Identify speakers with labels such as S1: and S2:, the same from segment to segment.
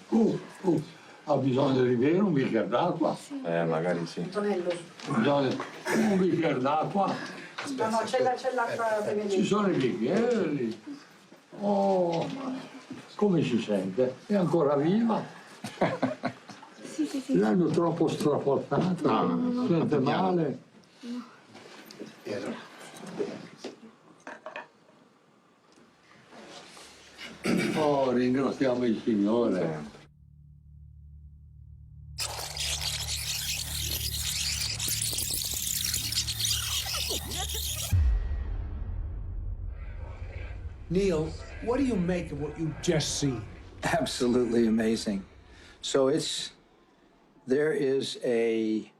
S1: Ha bisogno di bere un bicchiere d'acqua?
S2: Magari sì.
S1: Un bicchiere d'acqua?
S3: No, c'è l'acqua per vedere.
S1: Ci sono i bicchieri. Oh, come si sente? È ancora viva?
S4: Sì.
S1: L'hanno troppo straforzata, sente male. Oh, ringraziamo il Signore.
S5: Neil, what do you make of what you've just seen?
S6: Absolutely amazing. So there is a,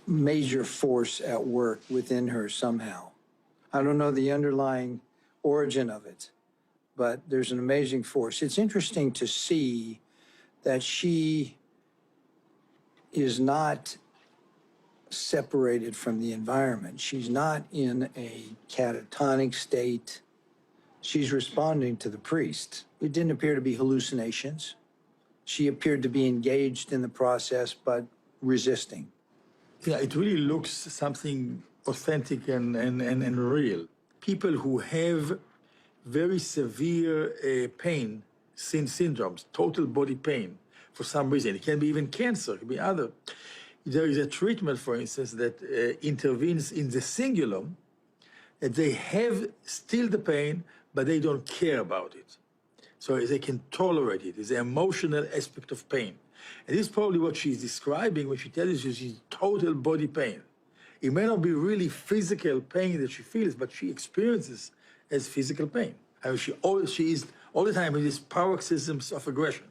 S6: major force at work within her somehow. I don't know the underlying origin of it, but there's an amazing force. It's interesting to see that she is not separated from the environment. She's not in a catatonic state. She's responding to the priest. It didn't appear to be hallucinations. She appeared to be engaged in the process, but resisting.
S7: Yeah, it really looks something authentic and real. People who have very severe pain, syndromes, total body pain, for some reason. It can be even cancer, it can be other. There is a treatment, for instance, that intervenes in the cingulum, that they have still the pain, but they don't care about it. So they can tolerate it. It's the emotional aspect of pain. And this is probably what she's describing when she tells you she's total body pain. It may not be really physical pain that she feels, but she experiences as physical pain. I mean, she is all the time in these paroxysms of aggression.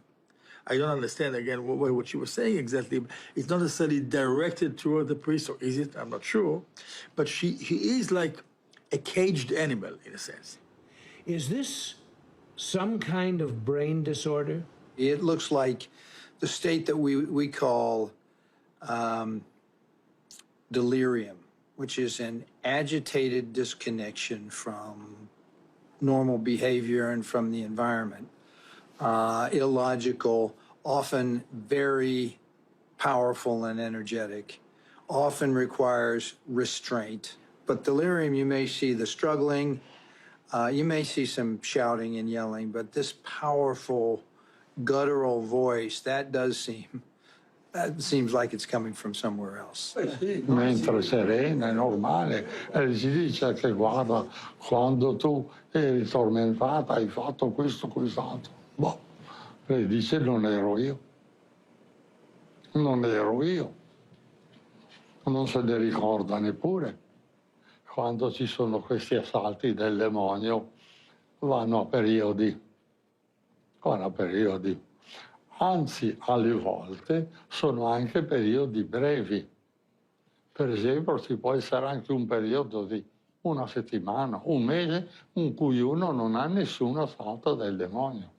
S7: I don't understand, again, what she was saying exactly. It's not necessarily directed toward the priest, or is it? I'm not sure. But she is like a caged animal, in a sense.
S5: Is this some kind of brain disorder?
S6: It looks like the state that we call delirium, which is an agitated disconnection from normal behavior and from the environment. Illogical, often very powerful and energetic, often requires restraint. But delirium, you may see the struggling, you may see some shouting and yelling, but this powerful guttural voice, that seems like it's coming from somewhere else.
S1: Sì, mentre serena, è normale. E si dice che guarda, quando tu eri tormentata hai fatto questo, quest'altro. Boh, lei dice non ero io. Non ero io. Non se ne ricorda neppure. Quando ci sono questi assalti del demonio vanno a periodi. Anzi, alle volte sono anche periodi brevi. Per esempio, ci può essere anche un periodo di una settimana, un mese, in cui uno non ha nessun assalto del demonio.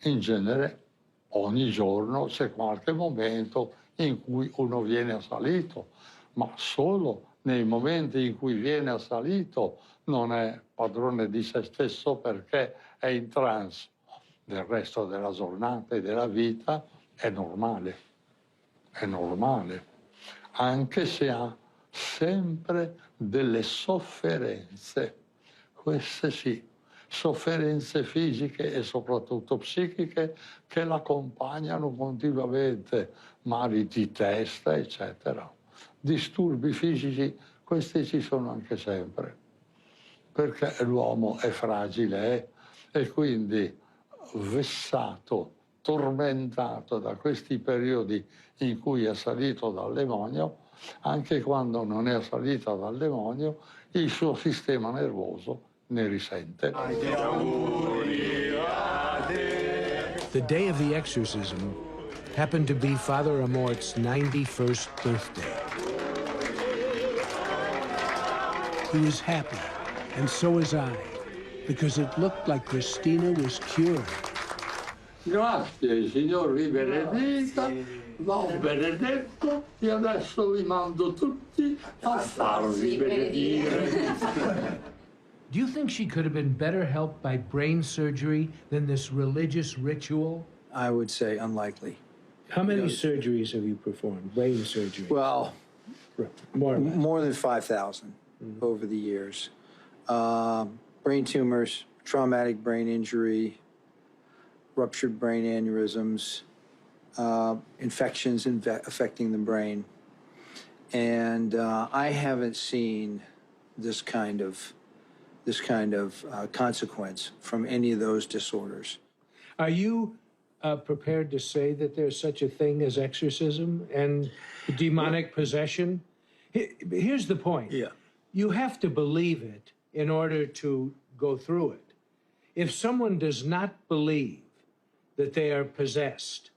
S1: In genere, ogni giorno c'è qualche momento in cui uno viene assalito, ma solo nei momenti in cui viene assalito non è padrone di se stesso perché è in trance. Del resto della giornata e della vita è normale, anche se ha sempre delle sofferenze, queste sì, sofferenze fisiche e soprattutto psichiche che l'accompagnano continuamente, mali di testa, eccetera. Disturbi fisici, questi ci sono anche sempre, perché l'uomo è fragile e quindi vessato, tormentato da questi periodi in cui è salito dal demonio, anche quando non è salito dal demonio, il suo sistema nervoso ne risente.
S5: The day of the exorcism happened to be Father Amorht's 91st birthday. He was happy, and so was I, because it looked like Christina was cured.
S1: Grazie, il Signor vi benedica, va benedetto e adesso vi mando tutti a farvi benedire.
S5: Do you think she could have been better helped by brain surgery than this religious ritual?
S6: I would say unlikely.
S5: How many surgeries have you performed, brain surgery?
S6: Well,
S5: more or less.
S6: more than 5,000 over the years. Brain tumors, traumatic brain injury, ruptured brain aneurysms, infections affecting the brain. And I haven't seen this kind of consequence from any of those disorders.
S5: Are you prepared to say that there's such a thing as exorcism and demonic possession? Here's the point.
S7: Yeah.
S5: You have to believe it in order to go through it. If someone does not believe that they are possessed,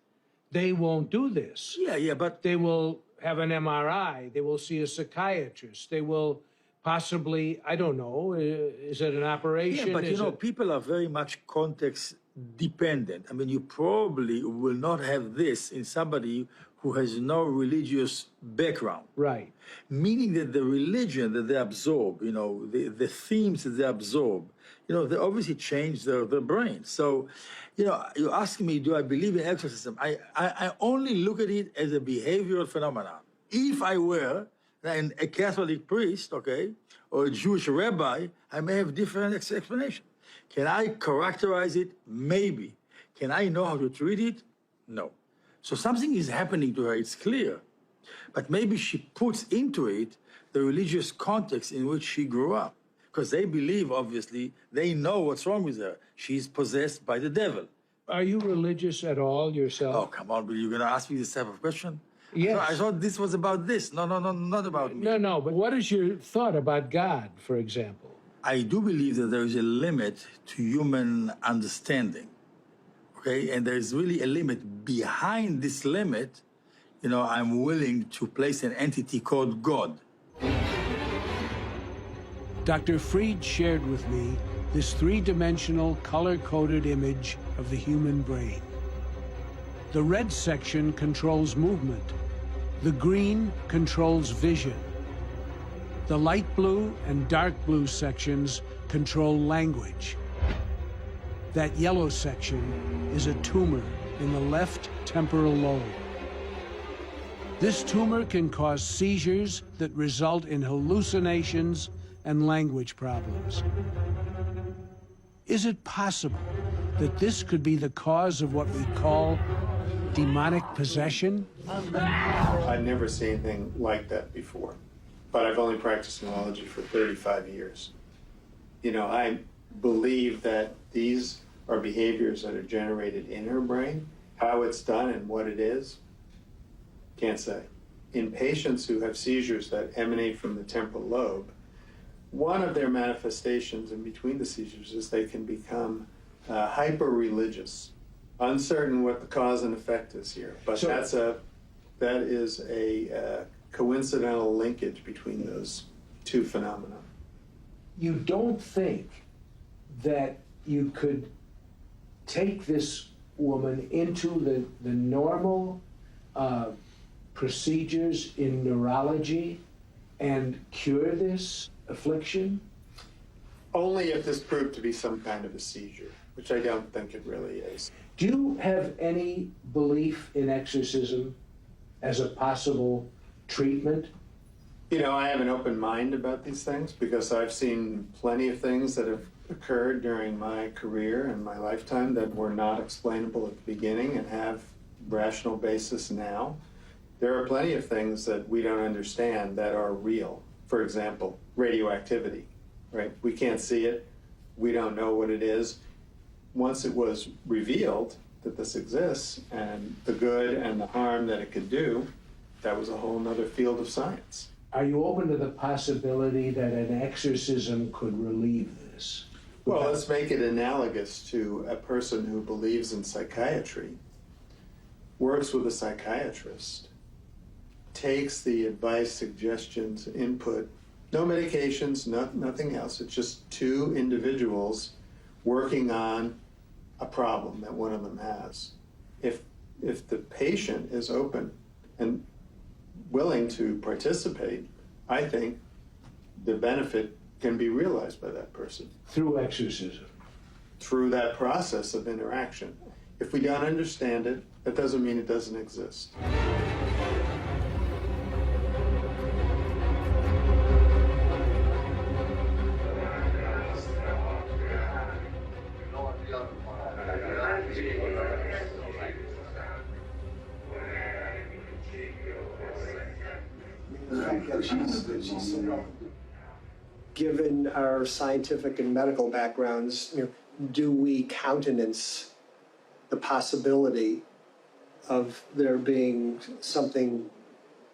S5: they won't do this.
S7: Yeah, but
S5: They will have an MRI. They will see a psychiatrist. They will possibly, I don't know, is it an operation?
S7: yeah, but
S5: Is it-
S7: people are very much context dependent. I mean, you probably will not have this in somebody who has no religious background.
S5: Right.
S7: Meaning that the religion that they absorb, the themes that they absorb, they obviously change their brain. So, you're asking me, do I believe in exorcism? I only look at it as a behavioral phenomenon. If I were a Catholic priest, okay, or a Jewish rabbi, I may have different explanation. Can I characterize it? Maybe. Can I know how to treat it? No. So something is happening to her, it's clear. But maybe she puts into it the religious context in which she grew up. Because they believe, obviously, they know what's wrong with her. She's possessed by the devil.
S5: Are you religious at all yourself?
S7: Oh, come on, Bill, you're going to ask me this type of question?
S5: Yes.
S7: I thought this was about this. No, not about me.
S5: No, but what is your thought about God, for example?
S7: I do believe that there is a limit to human understanding, okay? And there's really a limit. Behind this limit, I'm willing to place an entity called God.
S5: Dr. Fried shared with me this three-dimensional, color-coded image of the human brain. The red section controls movement. The green controls vision. The light blue and dark blue sections control language. That yellow section is a tumor in the left temporal lobe. This tumor can cause seizures that result in hallucinations and language problems. Is it possible that this could be the cause of what we call demonic possession?
S2: I'd never seen anything like that before, but I've only practiced neurology for 35 years. I believe that these are behaviors that are generated in her brain. How it's done and what it is, can't say. In patients who have seizures that emanate from the temporal lobe, one of their manifestations in between the seizures is they can become hyper-religious, uncertain what the cause and effect is here. But that is a coincidental linkage between those two phenomena.
S5: You don't think that you could take this woman into the normal procedures in neurology and cure this affliction?
S2: Only if this proved to be some kind of a seizure, which I don't think it really is.
S5: Do you have any belief in exorcism as a possible treatment?
S2: I have an open mind about these things because I've seen plenty of things that have occurred during my career and my lifetime that were not explainable at the beginning and have rational basis now. There are plenty of things that we don't understand that are real. For example, radioactivity, right? We can't see it. We don't know what it is. Once it was revealed that this exists and the good and the harm that it could do, that was a whole nother field of science.
S5: Are you open to the possibility that an exorcism could relieve this?
S2: Well, let's make it analogous to a person who believes in psychiatry, works with a psychiatrist, takes the advice, suggestions, input, no medications, nothing else. It's just two individuals working on a problem that one of them has. If the patient is open and willing to participate, I think the benefit can be realized by that person
S5: Through exorcism.
S2: through that process of interaction. If we don't understand it, that doesn't mean it doesn't exist.
S4: Given our scientific and medical backgrounds, do we countenance the possibility of there being something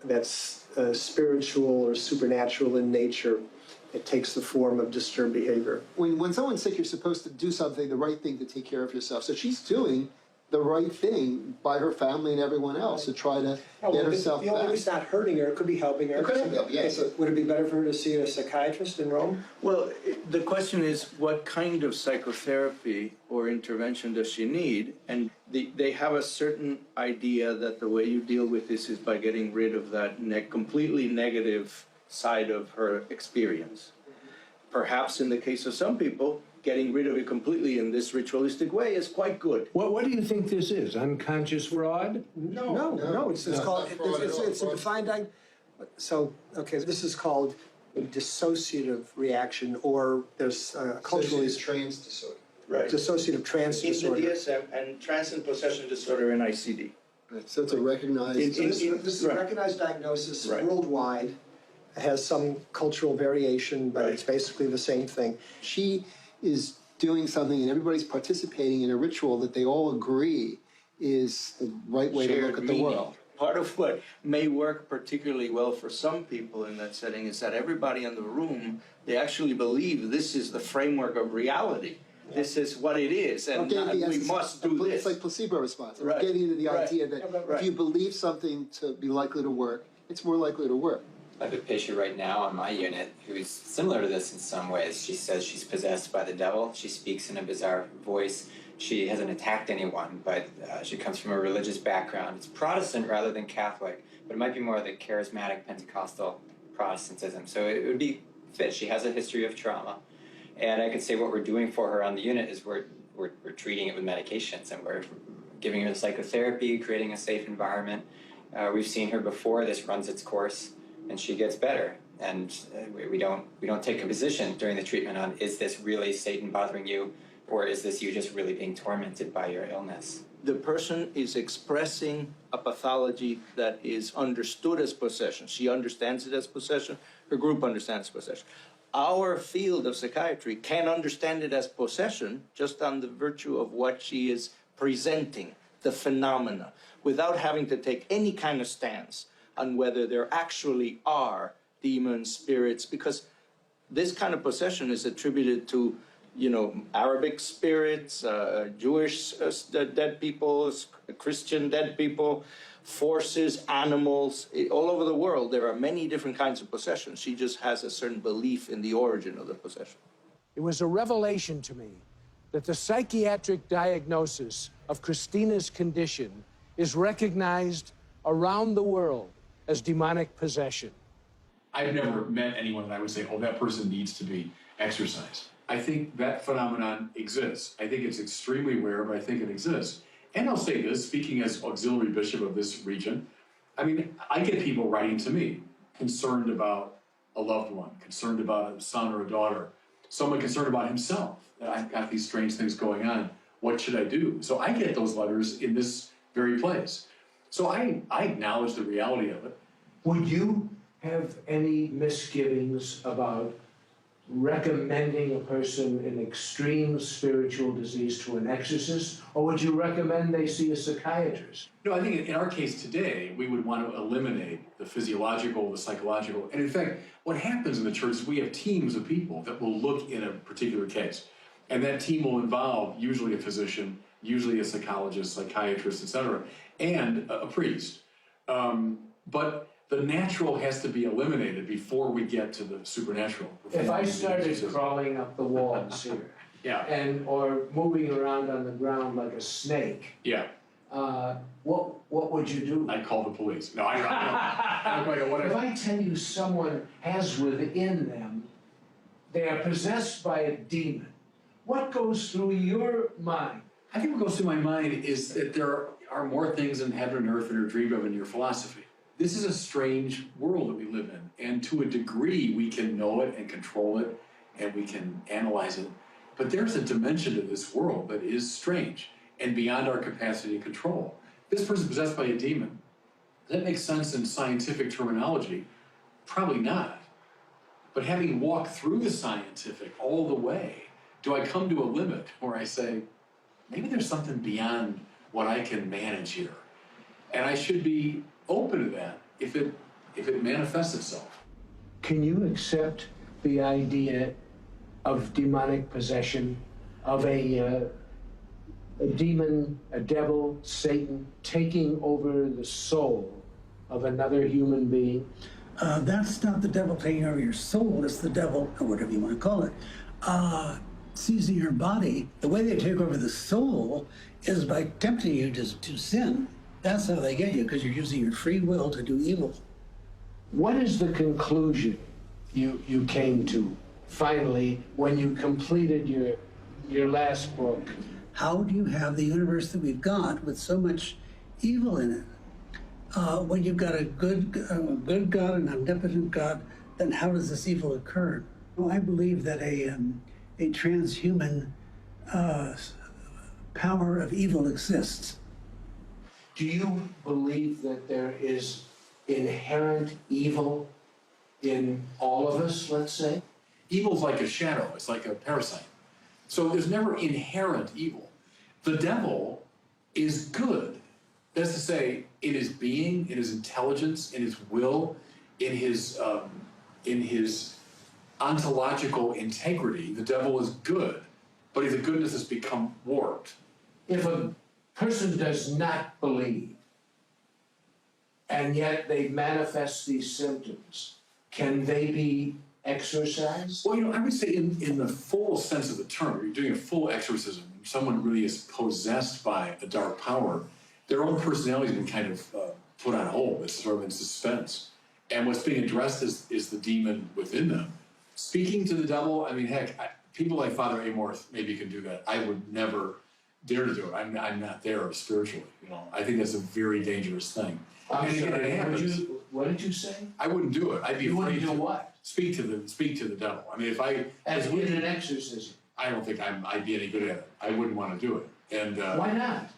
S4: that's spiritual or supernatural in nature? It takes the form of disturbed behavior.
S8: When someone's sick, you're supposed to do something, the right thing to take care of yourself. So she's doing the right thing by her family and everyone else to try to get herself
S4: The only
S8: back.
S4: it's not hurting her, it could be helping her.
S8: It could help, yes.
S4: Would it be better for her to see a psychiatrist in Rome?
S9: Well, the question is, what kind of psychotherapy or intervention does she need? And they have a certain idea that the way you deal with this is by getting rid of that completely negative side of her experience. Perhaps in the case of some people, getting rid of it completely in this ritualistic way is quite good.
S5: What do you think this is? Unconscious fraud?
S4: No. It's called, it's a defined, so, okay, this is called a dissociative reaction, or there's culturally
S8: trance disorder.
S9: Right.
S4: dissociative trance
S9: In the
S4: disorder.
S9: DSM and trance and possession disorder in ICD.
S8: So it's a recognized.
S4: So this is a
S9: Right.
S4: recognized diagnosis
S9: Right.
S4: worldwide. It has some cultural variation, but
S9: Right.
S4: it's basically the same thing.
S8: She is doing something and everybody's participating in a ritual that they all agree is the right way to
S9: Shared
S8: look at the
S9: meaning.
S8: world.
S9: Part of what may work particularly well for some people in that setting is that everybody in the room, they actually believe this is the framework of reality. This is what it is, and we must do this.
S8: It's like placebo response. I'm
S9: Right.
S8: getting into the
S9: Right.
S8: idea that
S9: Right.
S8: if you believe something to be likely to work, it's more likely to work.
S10: I have a patient right now on my unit who's similar to this in some ways. She says she's possessed by the devil. She speaks in a bizarre voice. She hasn't attacked anyone, but she comes from a religious background. It's Protestant rather than Catholic, but it might be more the charismatic Pentecostal Protestantism. So it would be fit. She has a history of trauma. And I could say what we're doing for her on the unit is we're treating it with medications, and we're giving her the psychotherapy, creating a safe environment. We've seen her before. This runs its course, and she gets better. And we don't take a position during the treatment on, is this really Satan bothering you, or is this you just really being tormented by your illness?
S9: The person is expressing a pathology that is understood as possession. She understands it as possession. Her group understands possession. Our field of psychiatry can understand it as possession just on the virtue of what she is presenting, the phenomena, without having to take any kind of stance on whether there actually are demons, spirits, because this kind of possession is attributed to, Arabic spirits, Jewish dead people, Christian dead people, forces, animals. All over the world, there are many different kinds of possession. She just has a certain belief in the origin of the possession.
S5: It was a revelation to me that the psychiatric diagnosis of Christina's condition is recognized around the world as demonic possession.
S11: I've never met anyone that I would say, oh, that person needs to be exorcised. I think that phenomenon exists. I think it's extremely rare, but I think it exists. And I'll say this, speaking as auxiliary bishop of this region, I get people writing to me, concerned about a loved one, concerned about a son or a daughter, someone concerned about himself, that I've got these strange things going on. What should I do? So I get those letters in this very place. So I acknowledge the reality of it.
S5: Would you have any misgivings about recommending a person in extreme spiritual disease to an exorcist, or would you recommend they see a psychiatrist?
S11: No, I think in our case today, we would want to eliminate the physiological, the psychological. And in fact, what happens in the church is we have teams of people that will look in a particular case. And that team will involve usually a physician, usually a psychologist, psychiatrist, etc., and a priest. But the natural has to be eliminated before we get to the supernatural.
S5: If I started crawling up the walls here,
S11: yeah,
S5: or moving around on the ground like a snake,
S11: yeah,
S5: what would you do?
S11: I'd call the police. No, I don't quite know what
S5: If I tell you someone has within them they are possessed by a demon, what goes through your mind?
S11: I think what goes through my mind is that there are more things in heaven and earth than are dreamed of in your philosophy. This is a strange world that we live in, and to a degree we can know it and control it, and we can analyze it, but there's a dimension to this world that is strange and beyond our capacity to control. This person is possessed by a demon. Does that make sense in scientific terminology? Probably not. But having walked through the scientific all the way, do I come to a limit where I say, maybe there's something beyond what I can manage here? And I should be open to that if it manifests itself.
S5: Can you accept the idea of demonic possession, of a demon, a devil, Satan, taking over the soul of another human being?
S12: That's not the devil taking over your soul, it's the devil, or whatever you want to call it, seizing your body. The way they take over the soul is by tempting you to sin. That's how they get you, because you're using your free will to do evil.
S5: What is the conclusion you came to finally when you completed your last book?
S12: How do you have the universe that we've got with so much evil in it? When you've got a good God, an omnipotent God, then how does this evil occur? Well, I believe that a transhuman power of evil exists.
S5: Do you believe that there is inherent evil in all of us, let's say?
S11: Evil's like a shadow, it's like a parasite. So there's never inherent evil. The devil is good. That's to say, in his being, in his intelligence, in his will, in his ontological integrity, the devil is good, but the goodness has become warped.
S5: If a person does not believe, and yet they manifest these symptoms, can they be exorcised?
S11: Well, I would say in the full sense of the term, you're doing a full exorcism. Someone really is possessed by a dark power. Their own personality has been kind of put on hold. It's sort of in suspense. And what's being addressed is the demon within them. Speaking to the devil, I mean, heck, people like Father Amorht maybe can do that. I would never dare to do it. I'm not there spiritually. I think that's a very dangerous thing.
S5: What did you say?
S11: I wouldn't do it. I'd be afraid
S5: to do what?
S11: Speak to the devil. I mean, if I
S5: as in an exorcism,
S11: I don't think I'd be any good at it. I wouldn't want to do it. And
S5: why not?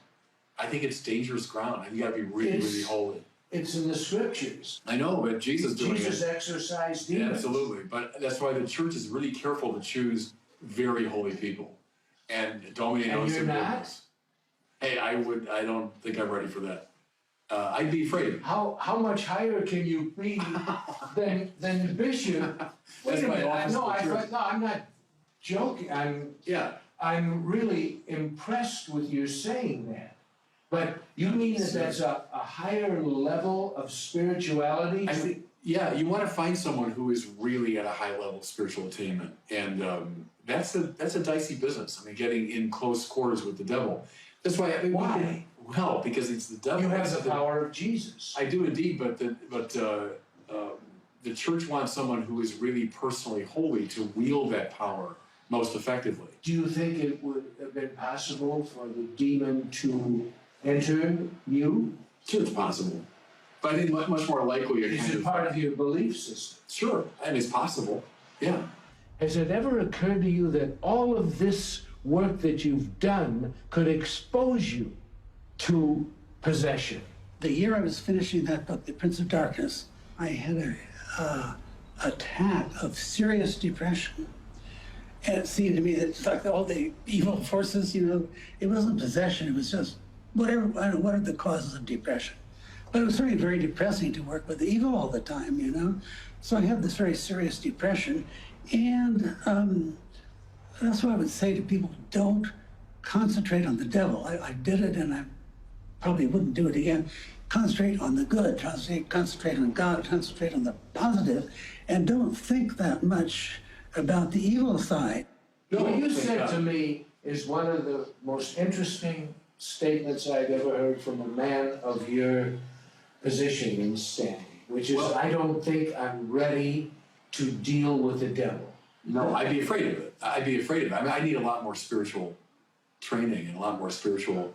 S11: I think it's dangerous ground. You got to be really, really holy.
S5: It's in the scriptures.
S11: I know, but Jesus doing it.
S5: Jesus exorcised demons.
S11: Yeah, absolutely, but that's why the church is really careful to choose very holy people and dominate on some goodness. Hey, I don't think I'm ready for that. I'd be afraid.
S5: How much higher can you be than bishop? Wait a minute. I'm not joking. I'm really impressed with you saying that. But you mean that that's a higher level of spirituality?
S11: I think, yeah, you want to find someone who is really at a high level of spiritual attainment, and that's a dicey business. I mean, getting in close quarters with the devil. That's why.
S5: Why?
S11: Well, because it's the devil.
S5: You have the power of Jesus.
S11: I do indeed, but the church wants someone who is really personally holy to wield that power most effectively.
S5: Do you think it would have been possible for the demon to enter you?
S11: Sure, it's possible. But I think much more likely
S5: Is it part of your belief system?
S11: Sure, and it's possible, yeah.
S5: Has it ever occurred to you that all of this work that you've done could expose you to possession?
S12: The year I was finishing that book, The Prince of Darkness, I had a attack of serious depression. And it seemed to me that it's like all the evil forces, it wasn't possession, it was just whatever, I don't know, what are the causes of depression? But it was very, very depressing to work with the evil all the time, So I had this very serious depression. And that's what I would say to people, don't concentrate on the devil. I did it and I probably wouldn't do it again. Concentrate on the good, concentrate on God, concentrate on the positive, and don't think that much about the evil side.
S5: What you said to me is one of the most interesting statements I've ever heard from a man of your position and standing, which is, I don't think I'm ready to deal with the devil.
S11: No, I'd be afraid of it. I'd be afraid of it. I mean, I need a lot more spiritual training and a lot more spiritual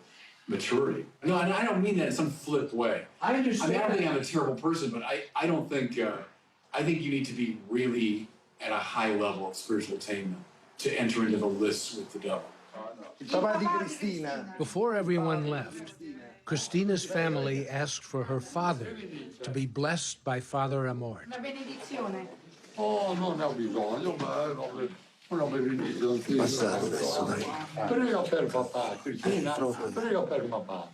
S11: maturity. No, and I don't mean that in some flipped way.
S6: I understand.
S11: I mean, I don't think I'm a terrible person, but I don't think, I think you need to be really at a high level of spiritual attainment to enter into the lists with the devil.
S5: Before everyone left, Christina's family asked for her father to be blessed by Father Amorht.
S3: Una benedizione.
S1: Oh, non ne ho bisogno, ma una benedizione. Prega per papà, Cristina, prega per papà.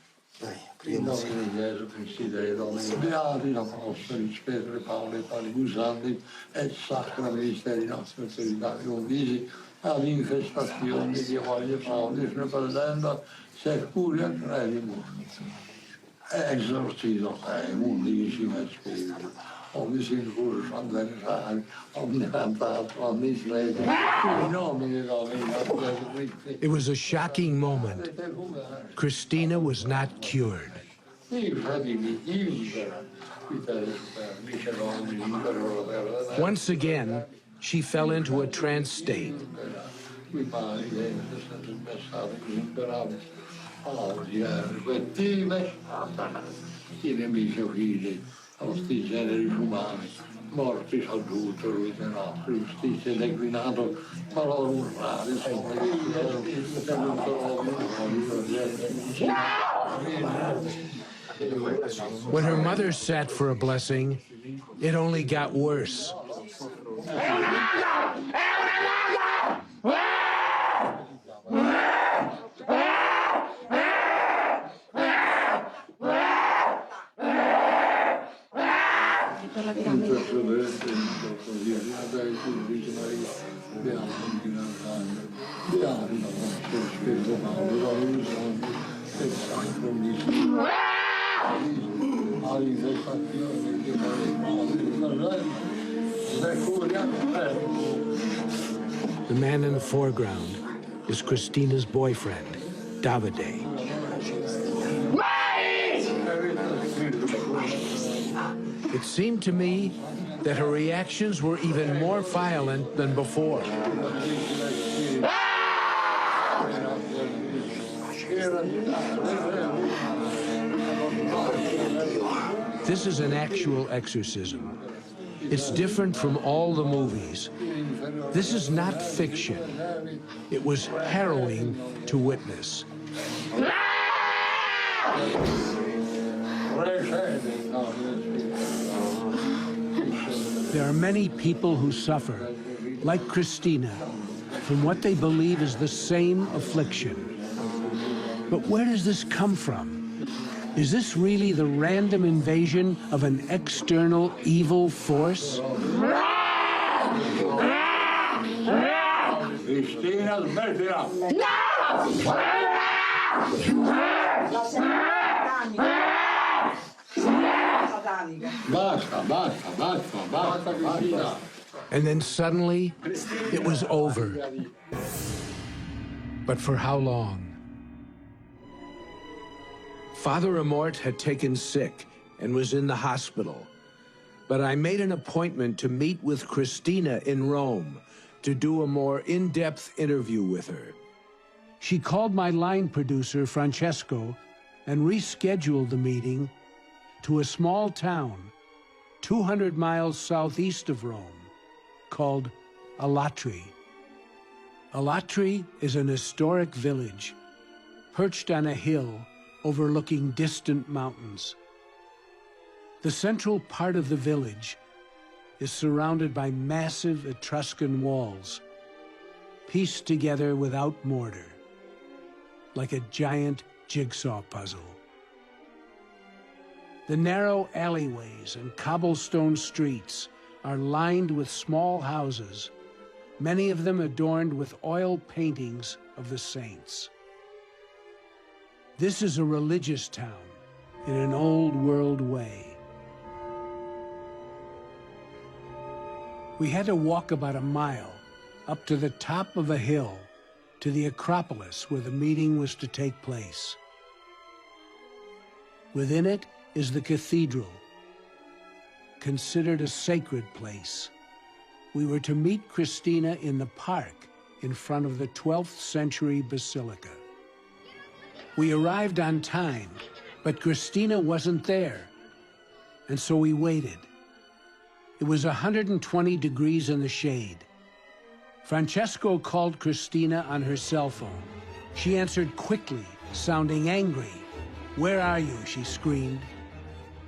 S1: In nome di Gesù Cristo, Dei Domini, beati la prosperi, spettere Paolo e Pali Gusanti, et sacra misteri nostri autorità convisi, all'infestazione di voglie Paoli, perdendo, securia credimus. Exorcismo, undicesimo spirito. Omnis incursus, adversari, omnicantato, omnisrete, in nomine Domini, Gesù Christi.
S5: It was a shocking moment. Christina was not cured. Once again, she fell into a trance state.
S1: Sti generi umani, mortis adulteri, giustizia declinato, valor rari,
S5: When her mother sat for a blessing, it only got worse. The man in the foreground is Christina's boyfriend, Davide. It seemed to me that her reactions were even more violent than before. This is an actual exorcism. It's different from all the movies. This is not fiction. It was harrowing to witness. There are many people who suffer, like Christina, from what they believe is the same affliction. But where does this come from? Is this really the random invasion of an external evil force?
S1: Cristina, smettila! Basta, basta, basta, basta, Cristina.
S5: And then suddenly, it was over. But for how long? Father Amorht had taken sick and was in the hospital. But I made an appointment to meet with Christina in Rome to do a more in-depth interview with her. She called my line producer, Francesco, and rescheduled the meeting to a small town 200 miles southeast of Rome called Alatri. Alatri is an historic village perched on a hill overlooking distant mountains. The central part of the village is surrounded by massive Etruscan walls, pieced together without mortar, like a giant jigsaw puzzle. The narrow alleyways and cobblestone streets are lined with small houses, many of them adorned with oil paintings of the saints. This is a religious town in an old world way. We had to walk about a mile up to the top of a hill to the Acropolis where the meeting was to take place. Within it is the cathedral, considered a sacred place, we were to meet Christina in the park in front of the 12th century basilica. We arrived on time, but Christina wasn't there, and so we waited. It was 120 degrees in the shade. Francesco called Christina on her cell phone. She answered quickly, sounding angry. "Where are you?" she screamed.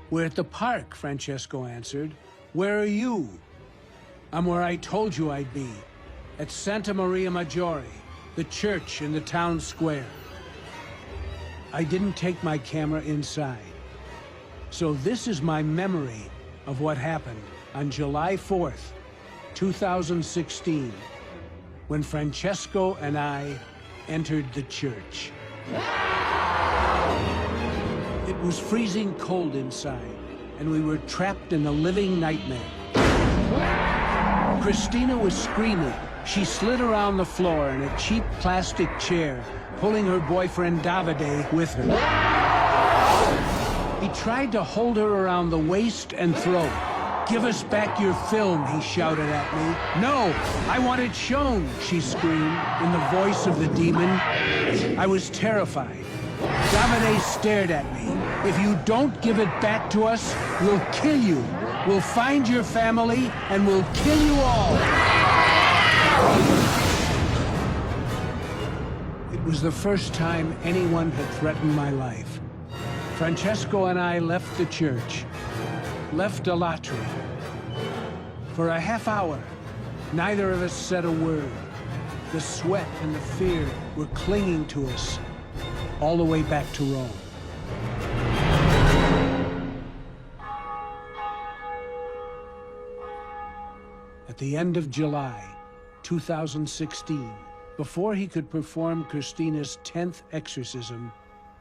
S5: "We're at the park," Francesco answered. "Where are you?" "I'm where I told you I'd be, at Santa Maria Maggiore, the church in the town square." I didn't take my camera inside. So this is my memory of what happened on July 4th, 2016, when Francesco and I entered the church. It was freezing cold inside, and we were trapped in a living nightmare. Christina was screaming. She slid around the floor in a cheap plastic chair, pulling her boyfriend Davide with her. He tried to hold her around the waist and throat. "Give us back your film," he shouted at me. "No, I want it shown," she screamed in the voice of the demon. I was terrified. Davide stared at me. "If you don't give it back to us, we'll kill you. We'll find your family and we'll kill you all." It was the first time anyone had threatened my life. Francesco and I left the church, left Alatri. For a half hour, neither of us said a word. The sweat and the fear were clinging to us all the way back to Rome. At the end of July 2016, before he could perform Christina's 10th exorcism,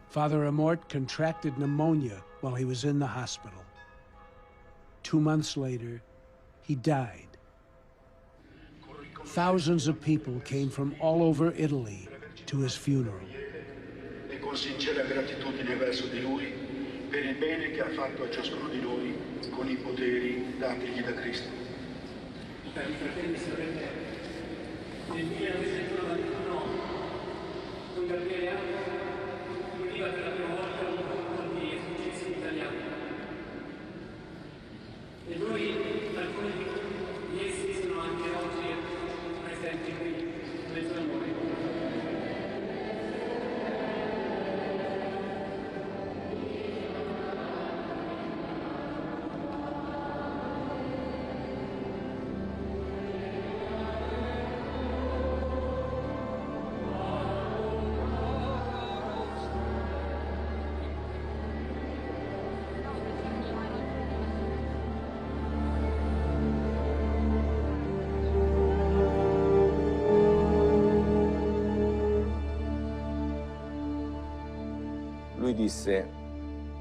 S5: Father Amorht contracted pneumonia while he was in the hospital. 2 months later, he died. Thousands of people came from all over Italy to his funeral.
S13: E con sincera gratitudine verso di lui per il bene che ha fatto a ciascuno di noi con i poteri datigli da Cristo. Cari fratelli e sorelle, nel 1991 con Gabriele Amorht univa per la prima volta un gruppo di esorcisti italiani. E lui, alcuni di essi sono anche oggi presenti qui, in mezzo a noi.
S14: Lui disse: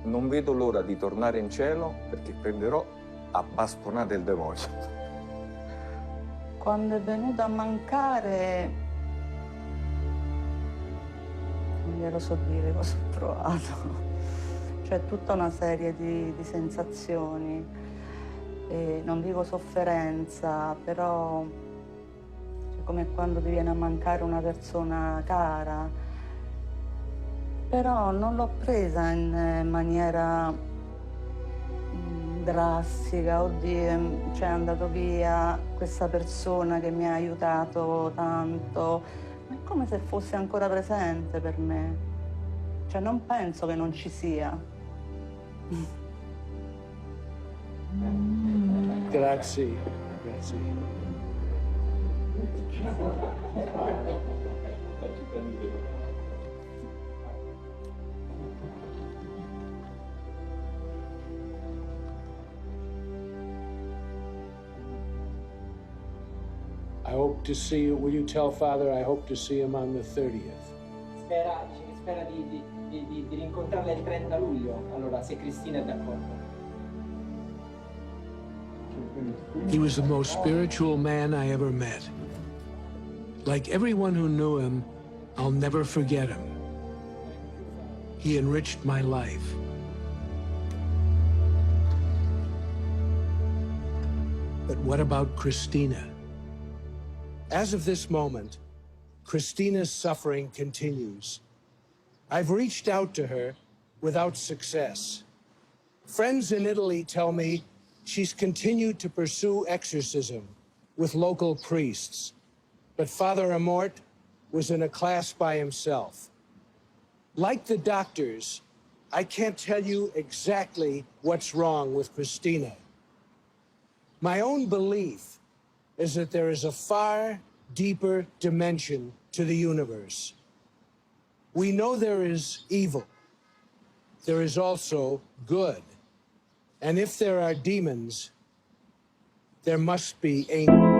S14: "Non vedo l'ora di tornare in cielo perché prenderò a bastonate il demonio."
S3: Quando è venuto a mancare, non glielo so dire cosa ho provato. C'è tutta una serie di sensazioni, e non dico sofferenza, però è come quando ti viene a mancare una persona cara. Però non l'ho presa in maniera drastica, oddio, cioè è andato via questa persona che mi ha aiutato tanto. È come se fosse ancora presente per me. Cioè non penso che non ci sia.
S5: Grazie, grazie. I hope to see you. Will you tell Father I hope to see him on the 30th?
S10: Spera di rincontrarla il 30 luglio, allora se Cristina è d'accordo.
S5: He was the most spiritual man I ever met. Like everyone who knew him, I'll never forget him. He enriched my life. But what about Christina? As of this moment, Christina's suffering continues. I've reached out to her without success. Friends in Italy tell me she's continued to pursue exorcism with local priests, but Father Amorht was in a class by himself. Like the doctors, I can't tell you exactly what's wrong with Christina. My own belief is that there is a far deeper dimension to the universe. We know there is evil. There is also good. And if there are demons, there must be angels.